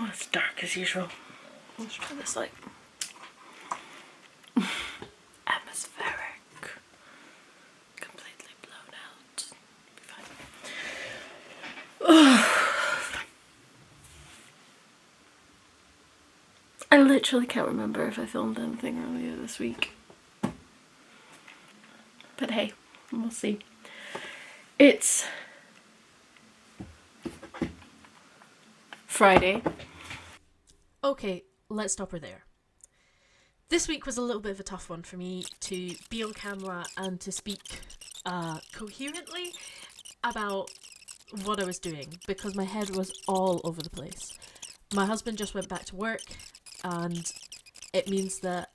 it's dark as usual. Let's try this light. Atmospheric. Completely blown out. Be fine. I literally can't remember if I filmed anything earlier this week. But hey, we'll see. It's Friday. Okay, let's stop her there. This week was a little bit of a tough one for me to be on camera and to speak coherently about what I was doing because my head was all over the place. My husband just went back to work and it means that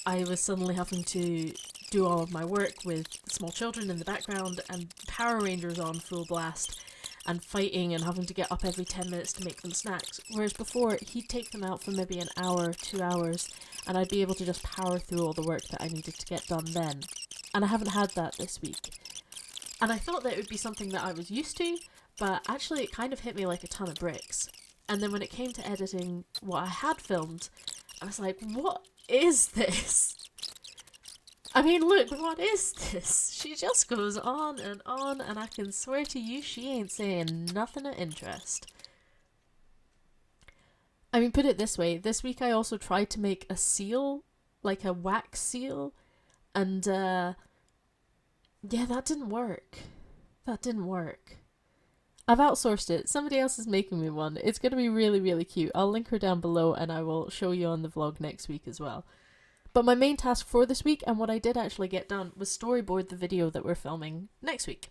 I was suddenly having to do all of my work with small children in the background and Power Rangers on full blast and fighting and having to get up every 10 minutes to make them snacks, whereas before he'd take them out for maybe an hour, 2 hours, and I'd be able to just power through all the work that I needed to get done then. And I haven't had that this week. And I thought that it would be something that I was used to, but actually it kind of hit me like a ton of bricks. And then when it came to editing what I had filmed, I was like, what is this? I mean, look, what is this? She just goes on, and I can swear to you she ain't saying nothing of interest. I mean, put it this way, this week I also tried to make a seal, like a wax seal, and yeah, that didn't work. I've outsourced it. Somebody else is making me one. It's going to be really, really cute. I'll link her down below and I will show you on the vlog next week as well. But my main task for this week, and what I did actually get done, was storyboard the video that we're filming next week.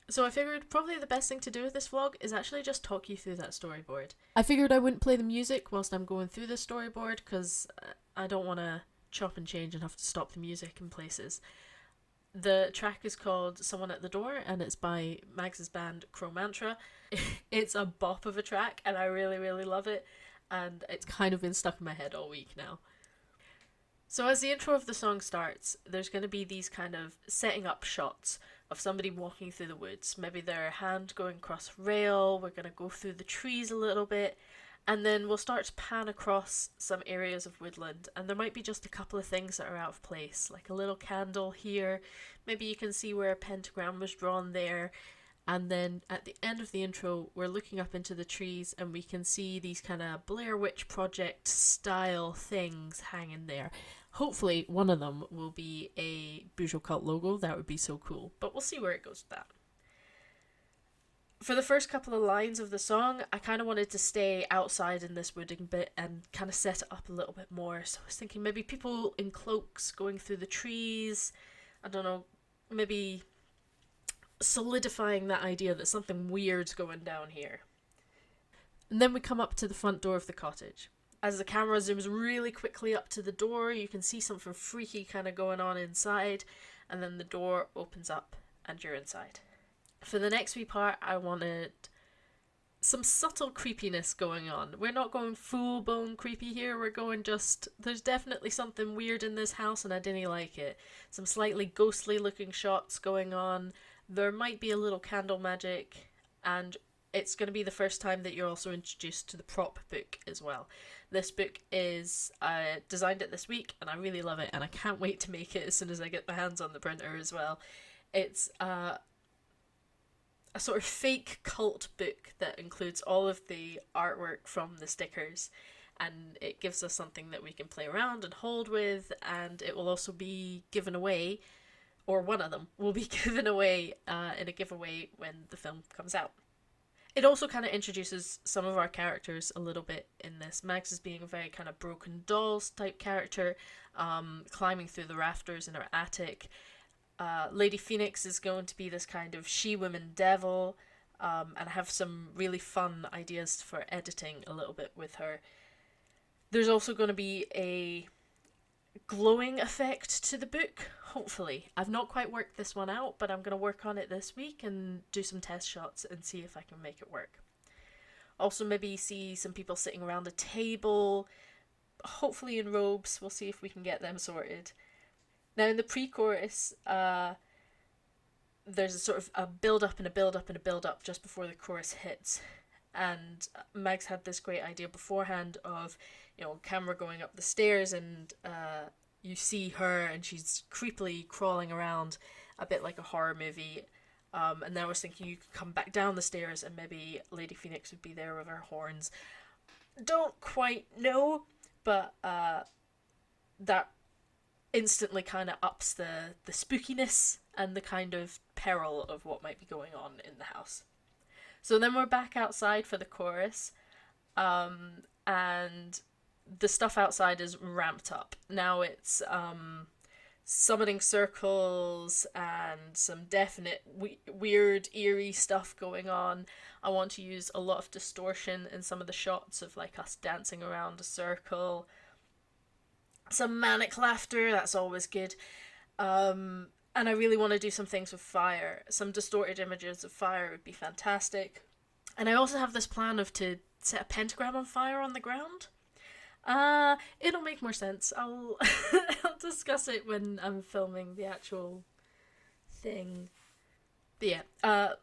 So I figured probably the best thing to do with this vlog is actually just talk you through that storyboard. I figured I wouldn't play the music whilst I'm going through the storyboard because I don't want to chop and change and have to stop the music in places. The track is called Someone at the Door and it's by Mags's band Crow Mantra. It's a bop of a track and I really, really love it, and it's kind of been stuck in my head all week now. So as the intro of the song starts, there's going to be these kind of setting up shots of somebody walking through the woods. Maybe their hand going across a rail, we're going to go through the trees a little bit, and then we'll start to pan across some areas of woodland, and there might be just a couple of things that are out of place, like a little candle here, maybe you can see where a pentagram was drawn there, and then at the end of the intro we're looking up into the trees and we can see these kind of Blair Witch Project style things hanging there. Hopefully one of them will be a Bujo Cult logo. That would be so cool, but we'll see where it goes with that. For the first couple of lines of the song, I kind of wanted to stay outside in this wooding bit and kind of set it up a little bit more. So I was thinking maybe people in cloaks going through the trees, I don't know, maybe solidifying that idea that something weird's going down here. And then we come up to the front door of the cottage. As the camera zooms really quickly up to the door, you can see something freaky kind of going on inside, and then the door opens up and you're inside. For the next wee part, I wanted some subtle creepiness going on. We're not going full-blown creepy here, we're going just, there's definitely something weird in this house and I didn't like it. Some slightly ghostly looking shots going on. There might be a little candle magic, and it's going to be the first time that you're also introduced to the prop book as well. This book is, I designed it this week and I really love it and I can't wait to make it as soon as I get my hands on the printer as well. It's a sort of fake cult book that includes all of the artwork from the stickers, and it gives us something that we can play around and hold with, and it will also be given away, or one of them will be given away in a giveaway when the film comes out. It also kind of introduces some of our characters a little bit in this. Max is being a very kind of broken dolls type character, climbing through the rafters in her attic. Lady Phoenix is going to be this kind of she-woman devil, and I have some really fun ideas for editing a little bit with her. There's also going to be a glowing effect to the book, hopefully. I've not quite worked this one out, but I'm going to work on it this week and do some test shots and see if I can make it work. Also maybe see some people sitting around a table, hopefully in robes. We'll see if we can get them sorted. Now in the pre-chorus, there's a sort of a build-up and a build-up and a build-up just before the chorus hits. And Megs had this great idea beforehand of, camera going up the stairs, and you see her and she's creepily crawling around, a bit like a horror movie. And then I was thinking you could come back down the stairs and maybe Lady Phoenix would be there with her horns. Don't quite know, but that instantly kind of ups the spookiness and the kind of peril of what might be going on in the house. So then we're back outside for the chorus, and the stuff outside is ramped up. Now it's summoning circles and some definite weird, eerie stuff going on. I want to use a lot of distortion in some of the shots of like us dancing around a circle. Some manic laughter, that's always good. And I really want to do some things with fire. Some distorted images of fire would be fantastic. And I also have this plan to set a pentagram on fire on the ground. It'll make more sense. I'll I'll discuss it when I'm filming the actual thing. But yeah,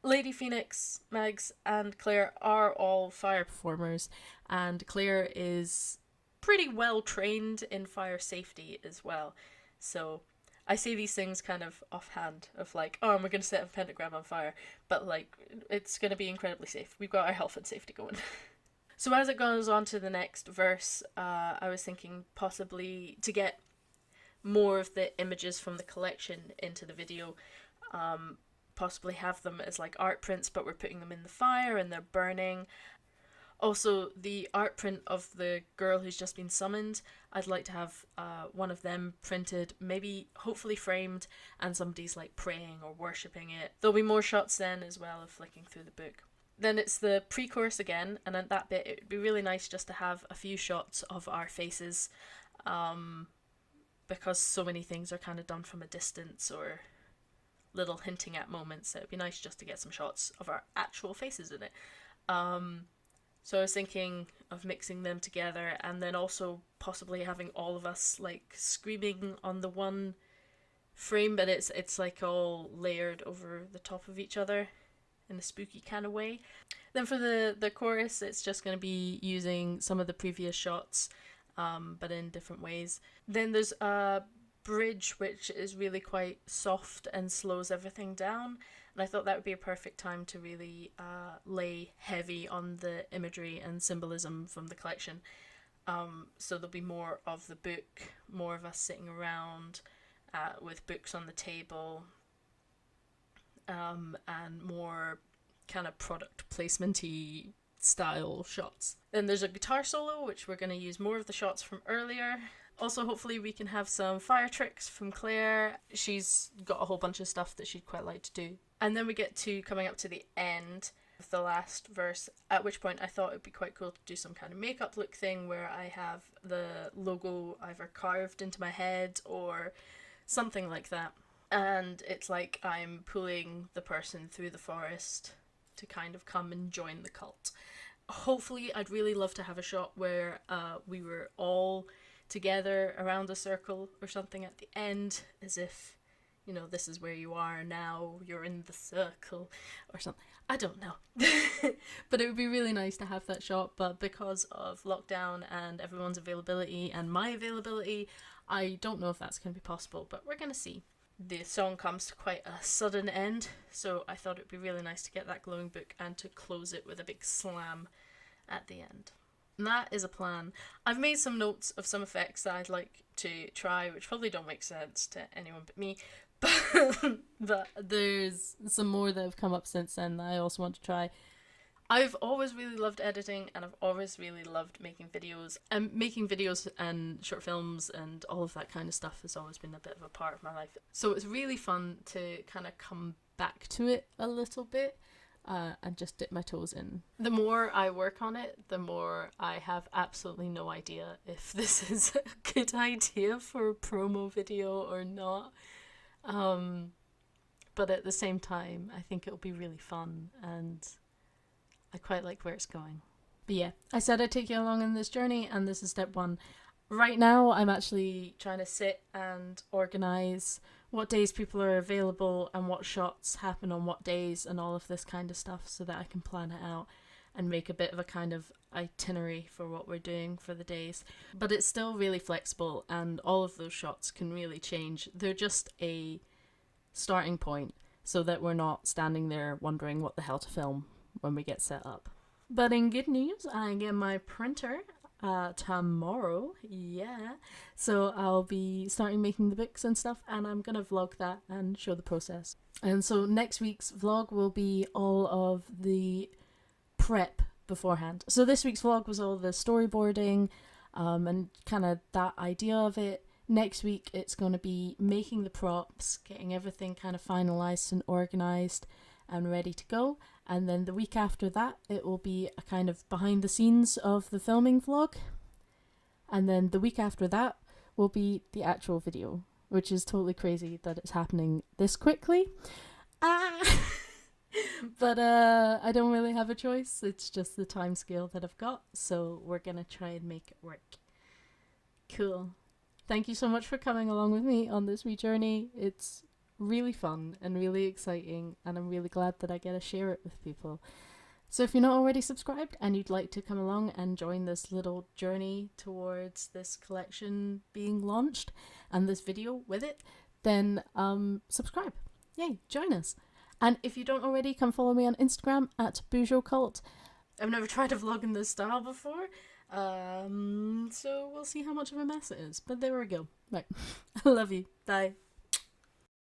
Lady Phoenix, Megs, and Claire are all fire performers, and Claire is pretty well trained in fire safety as well. So I say these things kind of offhand, of like, oh, we're going to set a pentagram on fire, but like, it's going to be incredibly safe. We've got our health and safety going. So as it goes on to the next verse, I was thinking possibly to get more of the images from the collection into the video, possibly have them as like art prints, but we're putting them in the fire and they're burning. Also, the art print of the girl who's just been summoned, I'd like to have one of them printed, maybe hopefully framed, and somebody's like praying or worshipping it. There'll be more shots then as well of flicking through the book. Then it's the pre-chorus again, and at that bit it would be really nice just to have a few shots of our faces, because so many things are kind of done from a distance or little hinting at moments. So it'd be nice just to get some shots of our actual faces in it. So I was thinking of mixing them together, and then also possibly having all of us like screaming on the one frame, but it's like all layered over the top of each other in a spooky kind of way. Then for the chorus, it's just going to be using some of the previous shots, but in different ways. Then there's a bridge which is really quite soft and slows everything down, and I thought that would be a perfect time to really lay heavy on the imagery and symbolism from the collection. So there'll be more of the book, more of us sitting around with books on the table, and more kind of product placement-y style shots. Then there's a guitar solo, which we're going to use more of the shots from earlier. Also, hopefully we can have some fire tricks from Claire. She's got a whole bunch of stuff that she'd quite like to do. And then we get to coming up to the end of the last verse, at which point I thought it would be quite cool to do some kind of makeup look thing where I have the logo either carved into my head or something like that. And it's like I'm pulling the person through the forest to kind of come and join the cult. Hopefully, I'd really love to have a shot where we were all together around a circle or something at the end, as if, this is where you are now, you're in the circle or something. I don't know. But it would be really nice to have that shot, but because of lockdown and everyone's availability and my availability, I don't know if that's going to be possible, but we're going to see. The song comes to quite a sudden end, so I thought it would be really nice to get that glowing book and to close it with a big slam at the end. And that is a plan. I've made some notes of some effects that I'd like to try, which probably don't make sense to anyone but me, but there's some more that have come up since then that I also want to try. I've always really loved editing, and I've always really loved making videos. And making videos and short films and all of that kind of stuff has always been a bit of a part of my life. So it's really fun to kind of come back to it a little bit and just dip my toes in. The more I work on it, the more I have absolutely no idea if this is a good idea for a promo video or not. But at the same time, I think it'll be really fun, and I quite like where it's going. But yeah, I said I'd take you along on this journey, and this is step one. Right now, I'm actually trying to sit and organise what days people are available and what shots happen on what days and all of this kind of stuff so that I can plan it out. and make a bit of a kind of itinerary for what we're doing for the days. But it's still really flexible, and all of those shots can really change. They're just a starting point so that we're not standing there wondering what the hell to film when we get set up. But in good news, I get my printer tomorrow, yeah. So I'll be starting making the books and stuff, and I'm gonna vlog that and show the process. And so next week's vlog will be all of the prep beforehand. So this week's vlog was all the storyboarding and kind of that idea of it. Next week it's going to be making the props, getting everything kind of finalized and organized and ready to go. And then the week after that it will be a kind of behind the scenes of the filming vlog. And then the week after that will be the actual video, which is totally crazy that it's happening this quickly. But I don't really have a choice. It's just the time scale that I've got, so we're gonna try and make it work. Cool. Thank you so much for coming along with me on this wee journey. It's really fun and really exciting, and I'm really glad that I get to share it with people. So if you're not already subscribed and you'd like to come along and join this little journey towards this collection being launched and this video with it, then subscribe. Yay, join us. And if you don't already, come follow me on Instagram at @BoujoCult. I've never tried a vlog in this style before, so we'll see how much of a mess it is. But there we go. Right. I love you. Bye.